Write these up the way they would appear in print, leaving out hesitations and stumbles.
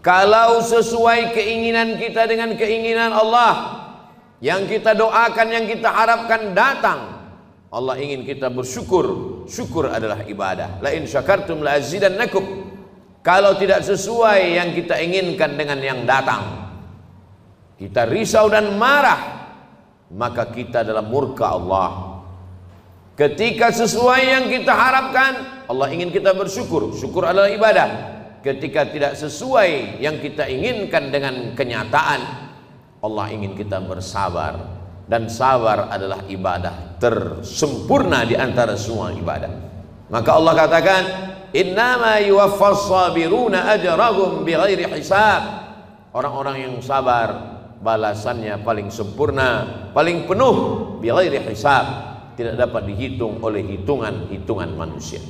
Kalau sesuai keinginan kita dengan keinginan Allah, yang kita doakan, yang kita harapkan datang, Allah ingin kita bersyukur. Syukur adalah ibadah. La in syakartum la azidannakum. Kalau tidak sesuai yang kita inginkan dengan yang datang, kita risau dan marah, maka kita dalam murka Allah. Ketika sesuai yang kita harapkan, Allah ingin kita bersyukur. Syukur adalah ibadah. Ketika tidak sesuai yang kita inginkan dengan kenyataan, Allah ingin kita bersabar. Dan sabar adalah ibadah tersempurna di antara semua ibadah. Maka Allah katakan, innama yuwaffas sabiruna ajrahum bighairi hisab. Orang-orang yang sabar balasannya paling sempurna, paling penuh, bighairi hisab, tidak dapat dihitung oleh hitungan manusia.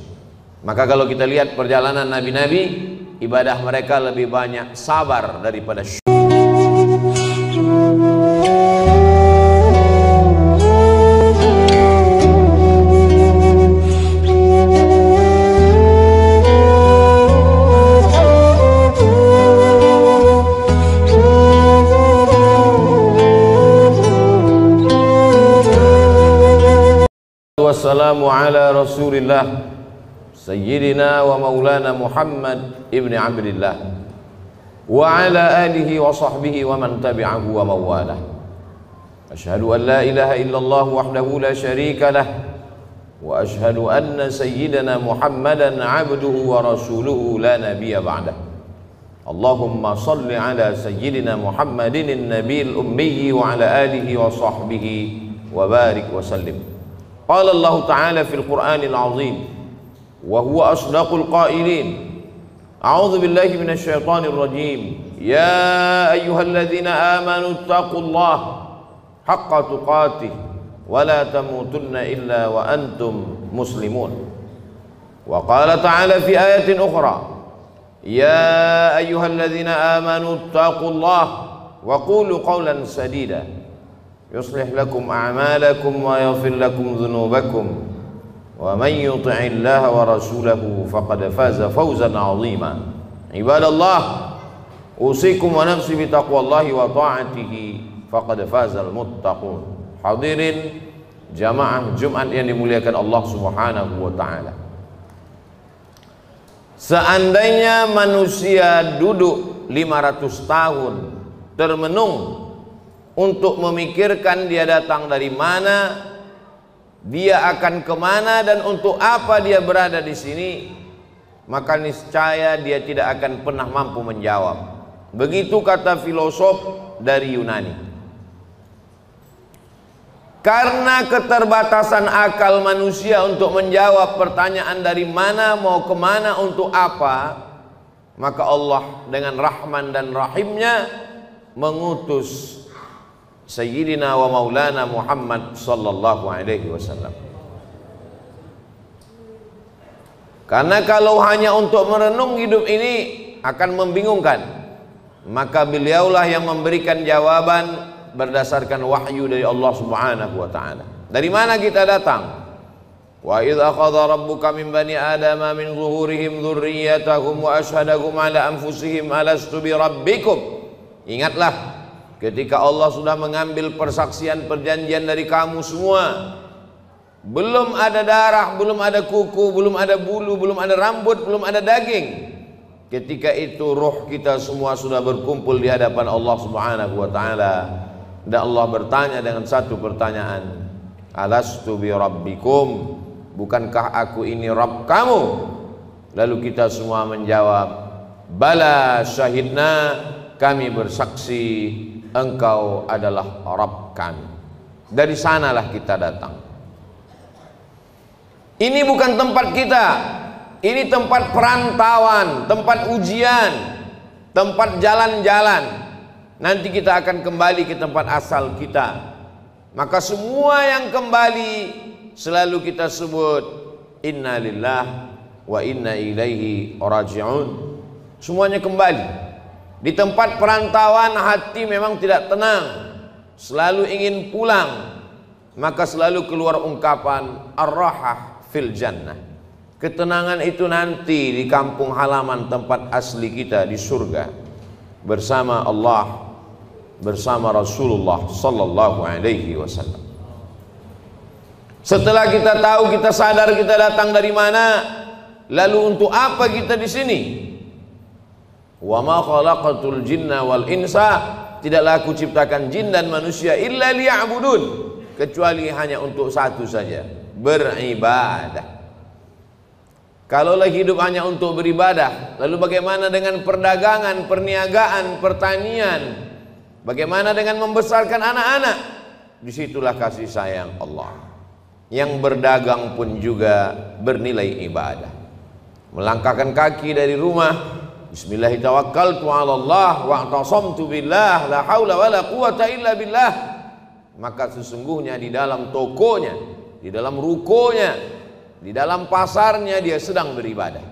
Maka kalau kita lihat perjalanan nabi-nabi, ibadah mereka lebih banyak sabar daripada syukur. Wassalamu ala Rasulillah Sayyidina wa maulana Muhammad ibn Abdillah wa ala alihi wa sahbihi wa man tabi'ahu wa mawalah. Ashhadu an la ilaha illallah wahdahu la sharika lah wa ashhadu anna sayyidina Muhammadan abduhu wa rasuluhu la nabiyya ba'dah. Allahumma salli ala sayyidina Muhammadin an-nabiyil ummi wa ala alihi wa sahbihi wa barik wa sallim. Qala Allah ta'ala fil Qur'anil 'azim wa huwa asdaqul qailin. A'udzu billahi minasy syaithanir rajim. Ya ayyuhalladzina amanu taqullaha haqqa tuqatih wa la tamutunna illa wa antum muslimun. Wa qala ta'ala fi ayatin ukhra, ya ayyuhalladzina amanu taqullaha wa qulu qawlan sadida yuslih lakum a'malakum wa yaghfir lakum dhunubakum wa man yuti'illaha wa rasulahu faqad faza fawzan 'azima. Ibadallah, usikum wa nafsi bi taqwallahi wa ta'atihi faqad fazal muttaqun. Hadirin jamaah Jumat yang dimuliakan Allah Subhanahu wa taala. Seandainya manusia duduk 500 tahun termenung untuk memikirkan dia datang dari mana, dia akan kemana, dan untuk apa dia berada di sini, maka niscaya dia tidak akan pernah mampu menjawab. Begitu kata filosof dari Yunani. Karena keterbatasan akal manusia untuk menjawab pertanyaan dari mana, mau kemana, untuk apa, maka Allah dengan Rahman dan Rahimnya mengutus Sayyidina wa maulana Muhammad sallallahu alaihi wasallam. Karena kalau hanya untuk merenung hidup ini akan membingungkan, maka beliaulah yang memberikan jawaban berdasarkan wahyu dari Allah Subhanahu wa taala. Dari mana kita datang? Wa idz akhadha rabbuka min bani adama min zuhurihim dzurriyyatahum wa asyhadahum ala anfusihim alastu bi rabbikum. Ingatlah ketika Allah sudah mengambil persaksian perjanjian dari kamu semua, belum ada darah, belum ada kuku, belum ada bulu, belum ada rambut, belum ada daging. Ketika itu ruh kita semua sudah berkumpul di hadapan Allah Subhanahu wa taala, dan Allah bertanya dengan satu pertanyaan, alastu bi rabbikum, bukankah aku ini Rabb kamu? Lalu kita semua menjawab, bala syahidna, kami bersaksi engkau adalah Rabb kami. Dari sanalah kita datang. Ini bukan tempat kita, ini tempat perantauan, tempat ujian, tempat jalan-jalan. Nanti kita akan kembali ke tempat asal kita. Maka semua yang kembali selalu kita sebut inna lillahi wa inna ilaihi raji'un. Semuanya kembali. Di tempat perantauan hati memang tidak tenang, selalu ingin pulang, maka selalu keluar ungkapan ar-rahah fil jannah. Ketenangan itu nanti di kampung halaman tempat asli kita di surga. bersama Allah, bersama Rasulullah sallallahu alaihi wasallam. Setelah kita tahu, kita sadar kita datang dari mana, lalu untuk apa kita di sini? Wa ma khalaqatul jinna wal insa, tidaklah aku ciptakan jin dan manusia illa liya'budun, kecuali hanya untuk satu saja, beribadah. Kalaulah hidup hanya untuk beribadah, lalu bagaimana dengan perdagangan, perniagaan, pertanian? Bagaimana dengan membesarkan anak-anak? Disitulah kasih sayang Allah. Yang berdagang pun juga bernilai ibadah. Melangkahkan kaki dari rumah, bismillahirrahmanirrahim, tawakkaltu 'ala Allah wa i'tasamtu billah la haula wala quwata illa billah. Maka sesungguhnya di dalam tokonya, di dalam rukonya, di dalam pasarnya dia sedang beribadah.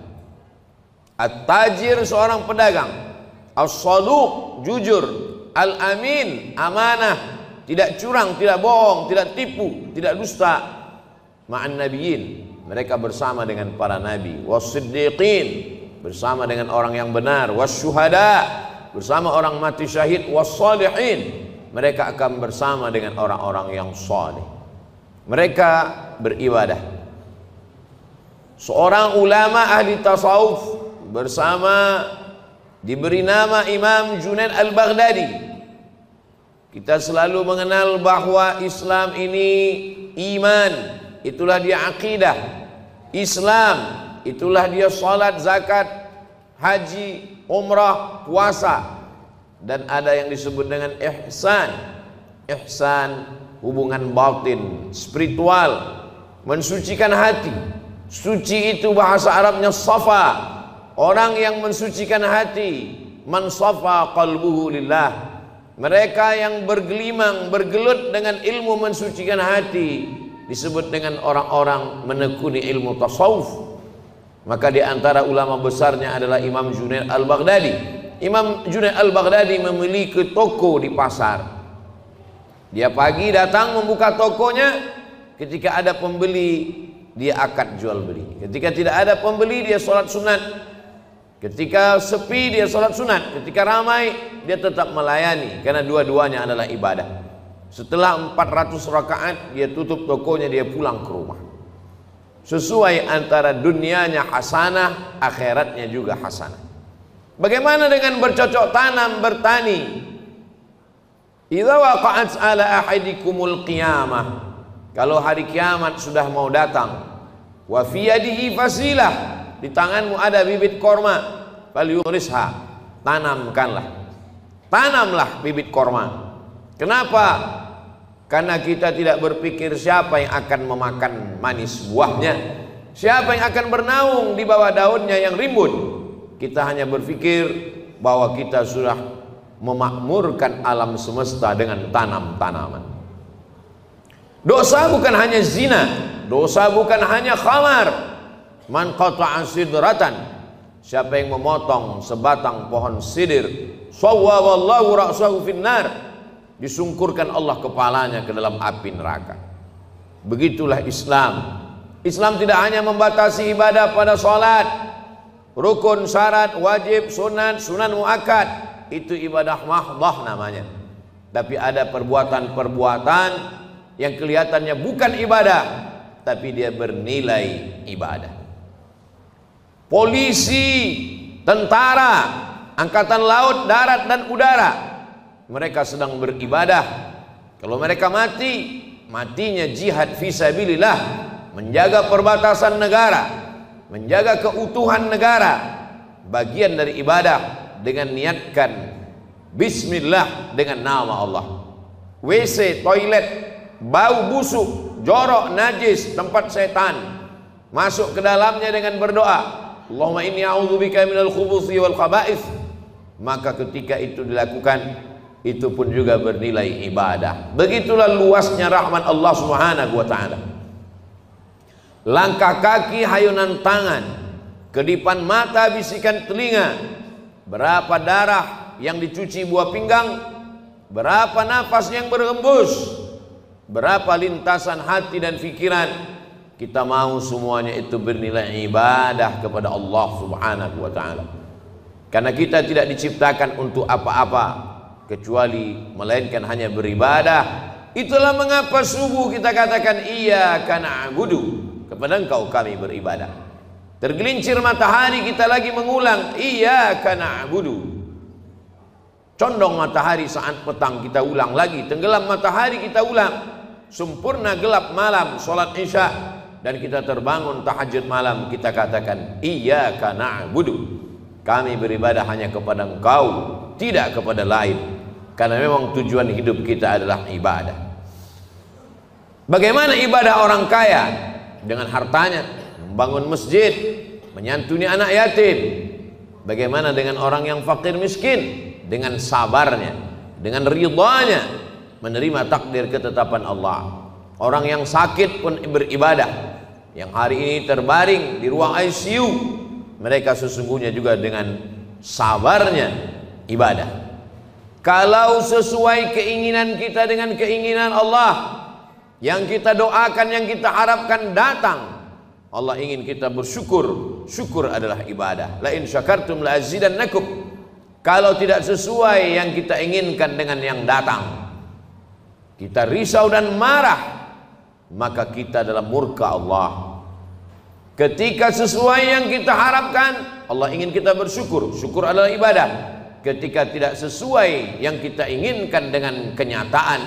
At-tajir seorang pedagang, as-saduq jujur, al-amin amanah, tidak curang, tidak bohong, tidak tipu, tidak dusta. Ma'an nabiyyin, mereka bersama dengan para nabi, was-siddiqin, bersama dengan orang yang benar, was-syuhada, bersama orang mati syahid, was-salihin, mereka akan bersama dengan orang-orang yang saleh. Mereka beribadah. Seorang ulama ahli tasawuf bersama, diberi nama Imam Junaid al-Baghdadi. Kita selalu mengenal bahwa Islam ini iman, itulah dia akidah. Islam, itulah dia salat, zakat, haji, umrah, puasa. Dan ada yang disebut dengan ihsan. Ihsan, hubungan batin, spiritual, mensucikan hati. Suci itu bahasa Arabnya safa. Orang yang mensucikan hati, man safa qalbuhu lillah. Mereka yang bergelimang, bergelut dengan ilmu mensucikan hati disebut dengan orang-orang menekuni ilmu tasawuf. Maka di antara ulama besarnya adalah Imam Junaid al-Baghdadi. Imam Junaid al-Baghdadi memiliki toko di pasar. Dia pagi datang membuka tokonya, ketika ada pembeli dia akad jual beli. Ketika tidak ada pembeli dia sholat sunat. Ketika sepi dia sholat sunat. Ketika ramai dia tetap melayani, karena dua-duanya adalah ibadah. Setelah 400 rakaat dia tutup tokonya, dia pulang ke rumah. Sesuai antara dunianya hasanah, akhiratnya juga hasanah. Bagaimana dengan bercocok tanam, bertani? Idza waqa'at ala ahadikumul qiyamah, kalau hari kiamat sudah mau datang, wa fi yadihi fasilah, di tanganmu ada bibit korma, falyurisha, tanamlah bibit korma. Kenapa? Karena kita tidak berpikir siapa yang akan memakan manis buahnya, siapa yang akan bernaung di bawah daunnya yang rimbun. Kita hanya berpikir bahwa kita sudah memakmurkan alam semesta dengan tanam-tanaman. Dosa bukan hanya zina, dosa bukan hanya khamar. Man qata'a sidratan, siapa yang memotong sebatang pohon sidir, sawwaballahu ra'sahu finnar, disungkurkan Allah kepalanya ke dalam api neraka. Begitulah Islam. Islam tidak hanya membatasi ibadah pada salat, rukun, syarat, wajib, sunat, sunan muakkad, itu ibadah mahdhah namanya. Tapi ada perbuatan-perbuatan yang kelihatannya bukan ibadah, tapi dia bernilai ibadah. Polisi, tentara, angkatan laut, darat dan udara, mereka sedang beribadah. Kalau mereka mati, matinya jihad fisabilillah, menjaga perbatasan negara, menjaga keutuhan negara, bagian dari ibadah. Dengan niatkan bismillah, dengan nama Allah. WC, toilet, bau busuk, jorok, najis, tempat setan, masuk ke dalamnya dengan berdoa, Allahumma inni a'udzubika minal khubuthi wal khaba'ith. Maka ketika itu dilakukan, itu pun juga bernilai ibadah. Begitulah luasnya rahmat Allah Subhanahu wa ta'ala. Langkah kaki, hayunan tangan, kedipan mata, bisikan telinga, berapa darah yang dicuci buah pinggang, berapa nafas yang berhembus, berapa lintasan hati dan pikiran, kita mau semuanya itu bernilai ibadah kepada Allah Subhanahu wa ta'ala. Karena kita tidak diciptakan untuk apa-apa kecuali melainkan hanya beribadah. Itulah mengapa subuh kita katakan iyyaka na'budu, kepada Engkau kami beribadah. Tergelincir matahari kita lagi mengulang iyyaka na'budu. Condong matahari saat petang kita ulang lagi, tenggelam matahari kita ulang, sempurna gelap malam sholat isya, dan kita terbangun tahajud malam kita katakan iyyaka na'budu. Kami beribadah hanya kepada Engkau, tidak kepada lain. Karena memang tujuan hidup kita adalah ibadah. Bagaimana ibadah orang kaya? Dengan hartanya, membangun masjid, menyantuni anak yatim. Bagaimana dengan orang yang fakir miskin? Dengan sabarnya, dengan ridhanya, menerima takdir ketetapan Allah. Orang yang sakit pun beribadah. Yang hari ini terbaring di ruang ICU, mereka sesungguhnya juga dengan sabarnya ibadah. Kalau sesuai keinginan kita dengan keinginan Allah, yang kita doakan, yang kita harapkan datang, Allah ingin kita bersyukur. Syukur adalah ibadah. La in syakartum la azidannakum. Kalau tidak sesuai yang kita inginkan dengan yang datang, kita risau dan marah, maka kita dalam murka Allah. Ketika sesuai yang kita harapkan, Allah ingin kita bersyukur. Syukur adalah ibadah. Ketika tidak sesuai yang kita inginkan dengan kenyataan,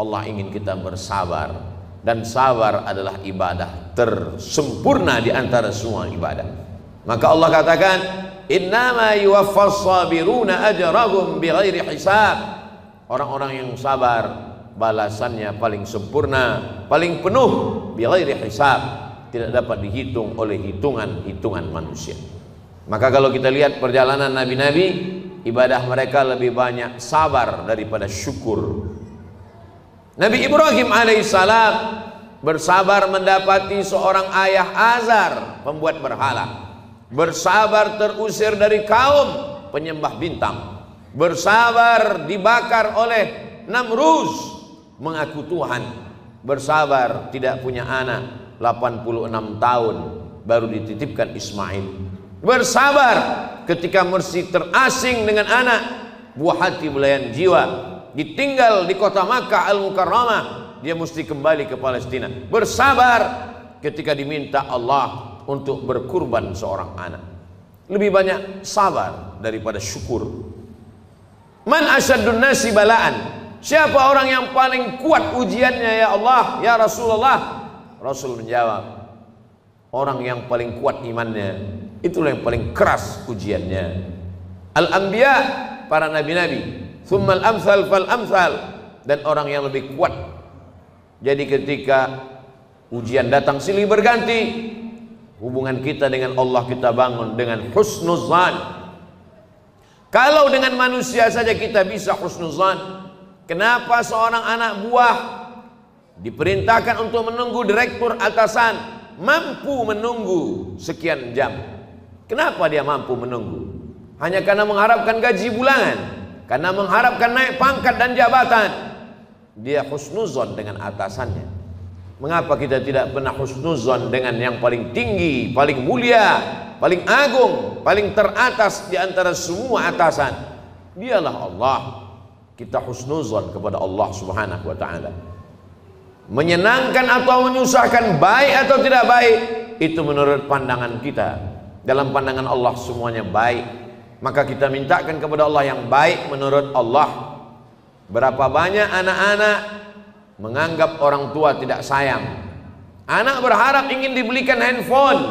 Allah ingin kita bersabar. Dan sabar adalah ibadah tersempurna di antara semua ibadah. Maka Allah katakan, innama yuwaffas sabiruna ajrahum bighairi hisab. Orang-orang yang sabar balasannya paling sempurna, paling penuh, bighairi hisab, tidak dapat dihitung oleh hitungan-hitungan manusia. Maka kalau kita lihat perjalanan nabi-nabi, ibadah mereka lebih banyak sabar daripada syukur. Nabi Ibrahim alaihissalam bersabar mendapati seorang ayah Azar, pembuat berhala. Bersabar terusir dari kaum penyembah bintang. Bersabar dibakar oleh Namruz, mengaku Tuhan. Bersabar tidak punya anak, 86 tahun baru dititipkan Ismail. Bersabar ketika mesti terasing dengan anak, buah hati belayan jiwa, ditinggal di kota Makkah Al-Mukarramah, dia mesti kembali ke Palestina. Bersabar ketika diminta Allah untuk berkurban seorang anak. Lebih banyak sabar daripada syukur. Man asyaddun nasi balaan. Siapa orang yang paling kuat ujiannya ya Allah, ya Rasulullah? Rasul menjawab, orang yang paling kuat imannya, itulah yang paling keras ujiannya. Al-anbiya, para nabi-nabi, thummal amsal fal amsal, dan orang yang lebih kuat. Jadi ketika ujian datang silih berganti, hubungan kita dengan Allah kita bangun dengan husnuzan. Kalau dengan manusia saja kita bisa husnuzan, kenapa seorang anak buah diperintahkan untuk menunggu direktur atasan mampu menunggu sekian jam? Kenapa dia mampu menunggu? Hanya karena mengharapkan gaji bulanan, karena mengharapkan naik pangkat dan jabatan. Dia husnuzon dengan atasannya. Mengapa kita tidak pernah husnuzon dengan yang paling tinggi, paling mulia, paling agung, paling teratas di antara semua atasan? Dialah Allah. Kita husnuzon kepada Allah Subhanahu wa ta'ala. Menyenangkan atau menyusahkan, baik atau tidak baik, itu menurut pandangan kita. Dalam pandangan Allah semuanya baik. Maka kita mintakan kepada Allah yang baik menurut Allah. Berapa banyak anak-anak menganggap orang tua tidak sayang. Anak berharap ingin dibelikan handphone,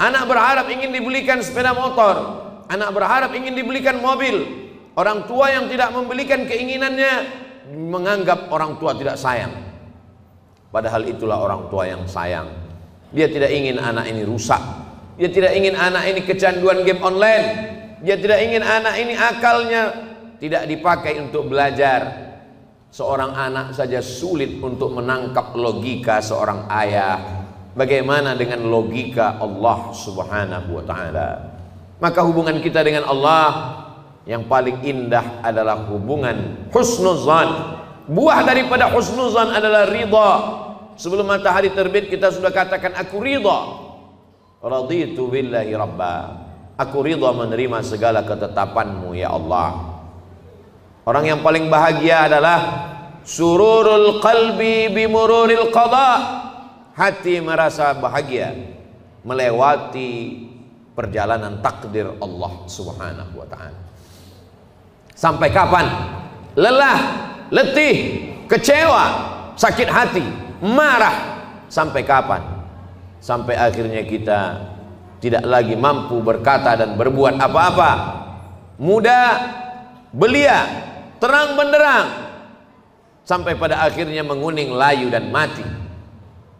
anak berharap ingin dibelikan sepeda motor, anak berharap ingin dibelikan mobil. Orang tua yang tidak membelikan keinginannya menganggap orang tua tidak sayang. Padahal itulah orang tua yang sayang. Dia tidak ingin anak ini rusak. Dia tidak ingin anak ini kecanduan game online. Dia tidak ingin anak ini akalnya tidak dipakai untuk belajar. Seorang anak saja sulit untuk menangkap logika seorang ayah. Bagaimana dengan logika Allah Subhanahu wa ta'ala? Maka hubungan kita dengan Allah yang paling indah adalah hubungan husnuzan. Buah daripada husnuzan adalah ridha. Sebelum matahari terbit kita sudah katakan aku ridha. Raditu billahi rabba. Aku ridha menerima segala ketetapan-Mu ya Allah. Orang yang paling bahagia adalah sururul qalbi bimururil qada. Hati merasa bahagia melewati perjalanan takdir Allah Subhanahu wa ta'ala. Sampai kapan? Lelah, letih, kecewa, sakit hati, marah. Sampai kapan? Sampai akhirnya kita tidak lagi mampu berkata dan berbuat apa-apa. Muda, belia, terang benderang, sampai pada akhirnya menguning, layu dan mati.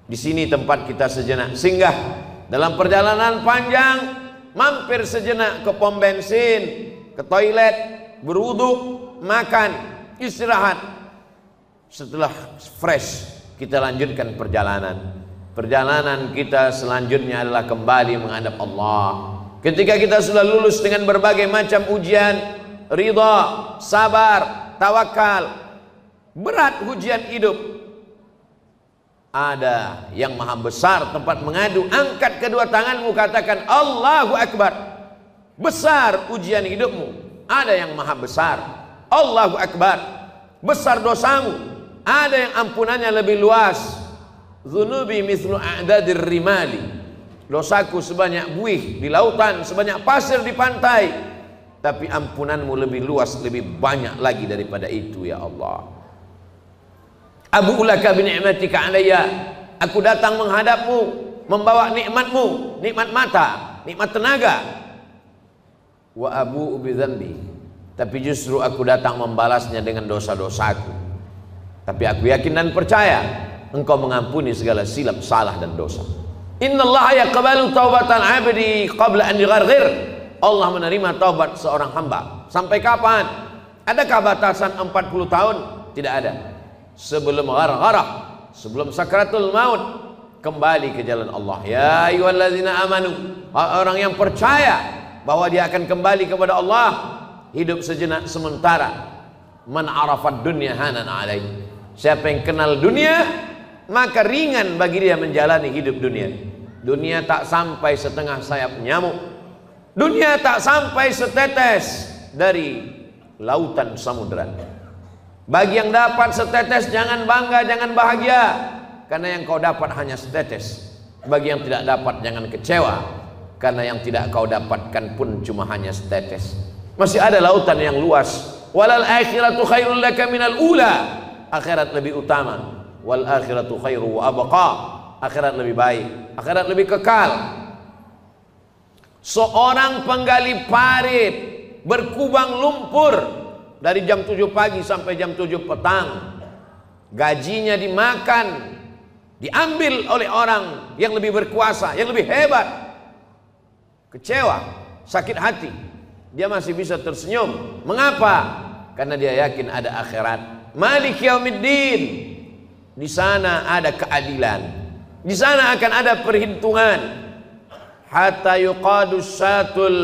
Di sini tempat kita sejenak singgah dalam perjalanan panjang, mampir sejenak ke pom bensin, ke toilet, berwudu, makan, istirahat. Setelah fresh, kita lanjutkan perjalanan. Perjalanan kita selanjutnya adalah kembali menghadap Allah. Ketika kita sudah lulus dengan berbagai macam ujian, ridha, sabar, tawakal, berat ujian hidup, ada yang maha besar tempat mengadu. Angkat kedua tanganmu, katakan Allahu Akbar. Besar ujian hidupmu, ada yang maha besar. Allahu Akbar. Besar dosamu, ada yang ampunannya lebih luas. Dzunubi mithlu a'dadir rimali. Dosaku sebanyak buih di lautan, sebanyak pasir di pantai, tapi ampunanmu lebih luas, lebih banyak lagi daripada itu ya Allah. Abu ulaka bi ni'matika alayya. Aku datang menghadapmu, membawa nikmatmu, nikmat mata, nikmat tenaga. Wa abu bi dzambi. Tapi justru aku datang membalasnya dengan dosa-dosaku. Tapi aku yakin dan percaya Engkau mengampuni segala silap, salah dan dosa. Innallaha yaqbalu taubatal 'abdi qabla an yugharghir. Allah menerima taubat seorang hamba. Sampai kapan? Adakah batasan 40 tahun? Tidak ada. Sebelum ghargharah, sebelum sakratul maut, kembali ke jalan Allah. Ya ayyuhalladzina amanu, orang yang percaya bahwa dia akan kembali kepada Allah, hidup sejenak sementara. Man arafad dunya hanan alaihi. Siapa yang kenal dunia, maka ringan bagi dia menjalani hidup dunia. Dunia tak sampai setengah sayap nyamuk. Dunia tak sampai setetes dari lautan samudera. Bagi yang dapat setetes, jangan bangga, jangan bahagia, karena yang kau dapat hanya setetes. Bagi yang tidak dapat, jangan kecewa, karena yang tidak kau dapatkan pun cuma hanya setetes. Masih ada lautan yang luas. Walal akhiratu khairul laka minal ula. Akhirat lebih utama. Wal akhiratu khairu wa abqa. Akhirat lebih baik, akhirat lebih kekal. Seorang penggali parit berkubang lumpur dari jam 7 pagi sampai jam 7 petang, gajinya dimakan, diambil oleh orang yang lebih berkuasa, yang lebih hebat. Kecewa, sakit hati, dia masih bisa tersenyum. Mengapa? Karena dia yakin ada akhirat. Malik yaumiddin. Di sana ada keadilan, di sana akan ada perhitungan. Hatta yuqadus satul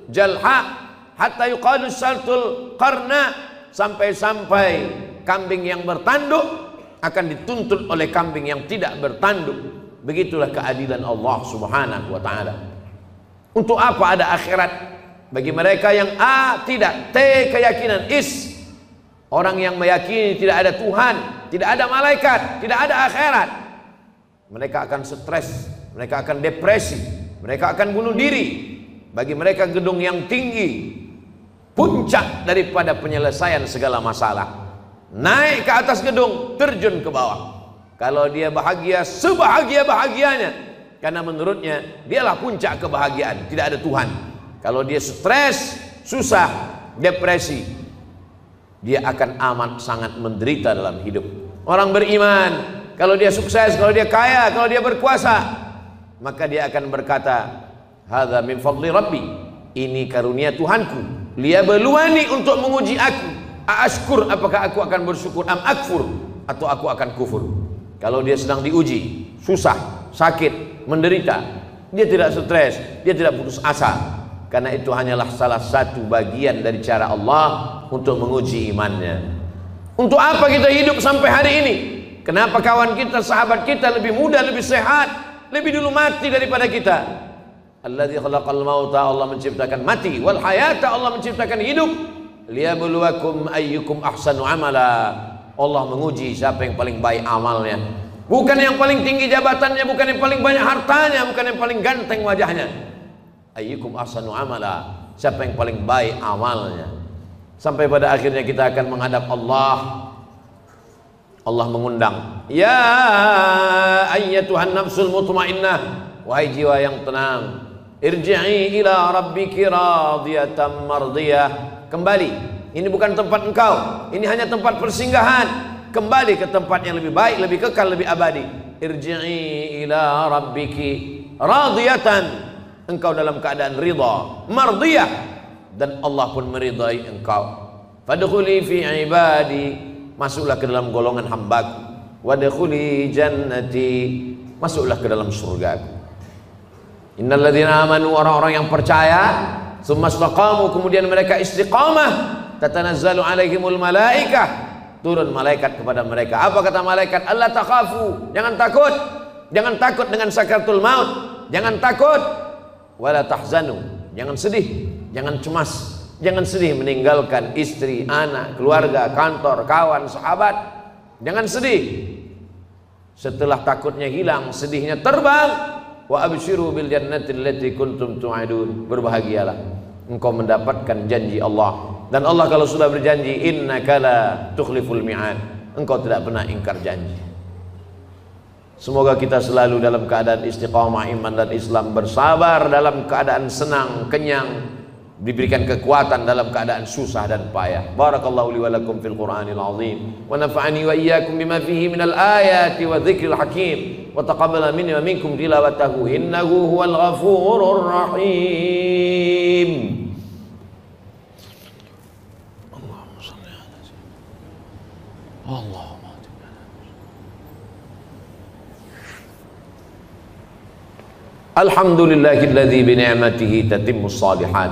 jalha, hatta yuqadus satul qarna, sampai-sampai kambing yang bertanduk akan dituntut oleh kambing yang tidak bertanduk. Begitulah keadilan Allah Subhanahu wa ta'ala. Untuk apa ada akhirat? Bagi mereka yang A, tidak, T, keyakinan, is, orang yang meyakini tidak ada Tuhan, tidak ada malaikat, tidak ada akhirat, mereka akan stres, mereka akan depresi, mereka akan bunuh diri. Bagi mereka gedung yang tinggi, puncak daripada penyelesaian segala masalah. Naik ke atas gedung, terjun ke bawah. Kalau dia bahagia, sebahagia-bahagianya, karena menurutnya dialah puncak kebahagiaan, tidak ada Tuhan. Kalau dia stres, susah, depresi, dia akan amat sangat menderita dalam hidup. Orang beriman, kalau dia sukses, kalau dia kaya, kalau dia berkuasa, maka dia akan berkata, hadza min fadli rabbi, ini karunia Tuhanku, liyabluwani, untuk menguji aku, aashkur, apakah aku akan bersyukur, am akfur, atau aku akan kufur. Kalau dia sedang diuji, susah, sakit, menderita, dia tidak stres, dia tidak putus asa, karena itu hanyalah salah satu bagian dari cara Allah untuk menguji imannya. Untuk apa kita hidup sampai hari ini? Kenapa kawan kita, sahabat kita lebih muda, lebih sehat, lebih dulu mati daripada kita? Alladzi khalaqal mauta, Allah menciptakan mati, wal hayata, Allah menciptakan hidup, liyabluwakum ayyukum ahsanu amala. Allah menguji siapa yang paling baik amalnya. Bukan yang paling tinggi jabatannya, bukan yang paling banyak hartanya, bukan yang paling ganteng wajahnya. Ayyukum ahsanu amala, siapa yang paling baik amalnya. Sampai pada akhirnya kita akan menghadap Allah. Allah mengundang, ya ayyatuhan nafsul mutmainnah, wahai jiwa yang tenang, irji'i ila rabbiki radiyatan mardiyah. Kembali, ini bukan tempat engkau, ini hanya tempat persinggahan. Kembali ke tempat yang lebih baik, lebih kekal, lebih abadi. Irji'i ila rabbiki radiyatan, engkau dalam keadaan ridha, mardiyah, dan Allah pun meridai engkau. Fadkhuli fi ibadi, masuklah ke dalam golongan hambaku. Wadkhuli jannati, masuklah ke dalam surgaku. Innal ladzina amanu, orang-orang yang percaya, tsumma istaqamu, kemudian mereka istiqamah, tatanazzalu alaihimul malaikah, turun malaikat kepada mereka. Apa kata malaikat? Allah takhafu, jangan takut. Jangan takut dengan sakaratul maut, jangan takut. Wala tahzanu, jangan sedih, jangan cemas, jangan sedih meninggalkan istri, anak, keluarga, kantor, kawan, sahabat. Jangan sedih. Setelah takutnya hilang, sedihnya terbang. Wa abshiru bil jannati allati kuntum tu'adun, berbahagialah, engkau mendapatkan janji Allah. Dan Allah kalau sudah berjanji, innaka la tukhliful mi'ad, engkau tidak pernah ingkar janji. Semoga kita selalu dalam keadaan istiqamah iman dan Islam, bersabar dalam keadaan senang, kenyang, diberikan kekuatan dalam keadaan susah dan payah. Barakallahu li wa lakum fil Qur'anil azim, wa nafa'ani wa iyyakum bima fihi minal ayati wa dzikril hakim, wa taqabbala minni wa minkum tilawatahu innahu huwal ghafurur rahim. Allahumma shalli ala sayyidina Allah. Alhamdulillahilladzi bi ni'matihi tatimmus shalihat.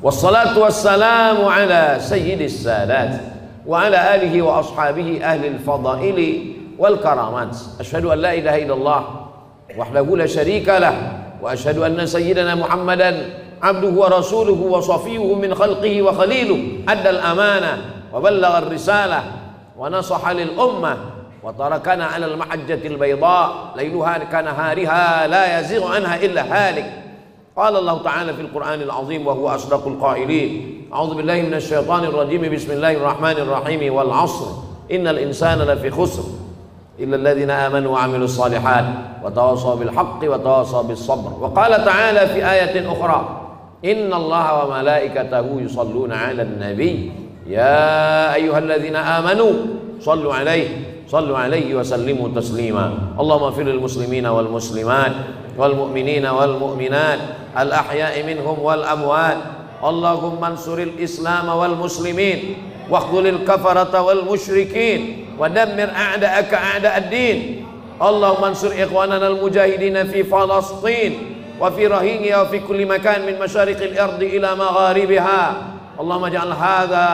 Wassalatu wassalamu ala sayyidis sadat wa ala alihi wa ashabihi ahli al-fadaili wal karamat. Asyhadu an la ilaha illallah wahdahu la syarika lah, wa asyhadu anna sayyidana Muhammadan abduhu wa rasuluhu wa safiyuhu min khalqihi wa khaliluhu, addal amanah wa ballagha ar-risalah wa nasaha lil ummah wa tarakana 'ala al-mahajjatil bayda lailuha kanahariha la yazighu anha illa halik. Qala Allah Ta'ala fil Qur'anil azim wa huwa asdaqul qailin. A'udzu billahi minasy syaithanir rajim. Bismillahirrahmanirrahim. Wal 'ashr innal insana lafi khusr illa alladhina amanu wa 'amilus shalihat wa tawassaw bil haqqi wa tawassaw bis sabr. Wa qala ta'ala fi ayatin ukhra, innallaha wa malaikatahu yusalluna 'alan nabiy ya ayyuhalladzina amanu sallu 'alaihi wa sallimu taslima. Allahumma fir lil muslimina wal muslimat wal mu'minina wal mu'minat al ahya'i minhum wal amwat. Allahumma ansuril islam wal muslimin wa khudhil kafarata wal musyrikin wa dammir a'da'aka a'da'ad din. Allahumma ansur ikhwanana al mujahidina fi Falastin wa fi Rohingya wa fi kulli makan min masyariqil ardi ila magharibiha. Allahumma ja'al hadha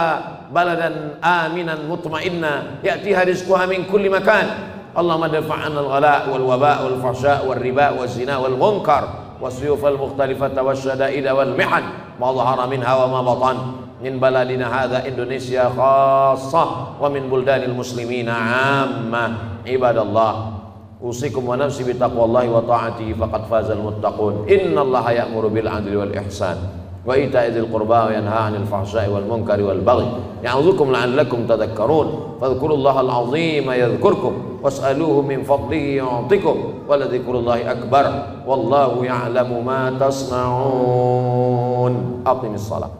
baladan aminan mutmainna ya'tiha rizquha min kulli makan. Allahumma dafa'an al-ghala' wal waba' wal fahsya' wal riba wal zina wal munkar was-suyuf al mukhtalifata wasyada'id wal mihan ma dhahara minha wa ma batan min baladina hadha Indonesia khassah wa min buldanil muslimina 'ammah. Ibadallah, usikum wa nafsi bi taqwallahi wa ta'atihi faqad fazal muttaqun. Innallaha ya'muru bil 'adli wal ihsan wa ita'i dzil qurba wa yanha 'anil fahsya'i wal munkari wal baghi ya'udzukum la'allakum tadhakkarun. Fadhkurullahal 'azima yadhkurkum was'aluhu min fadlihi yu'tikum wa ladhikrullahi akbar wallahu ya'lamu ma tasna'un. Aqimis shalah.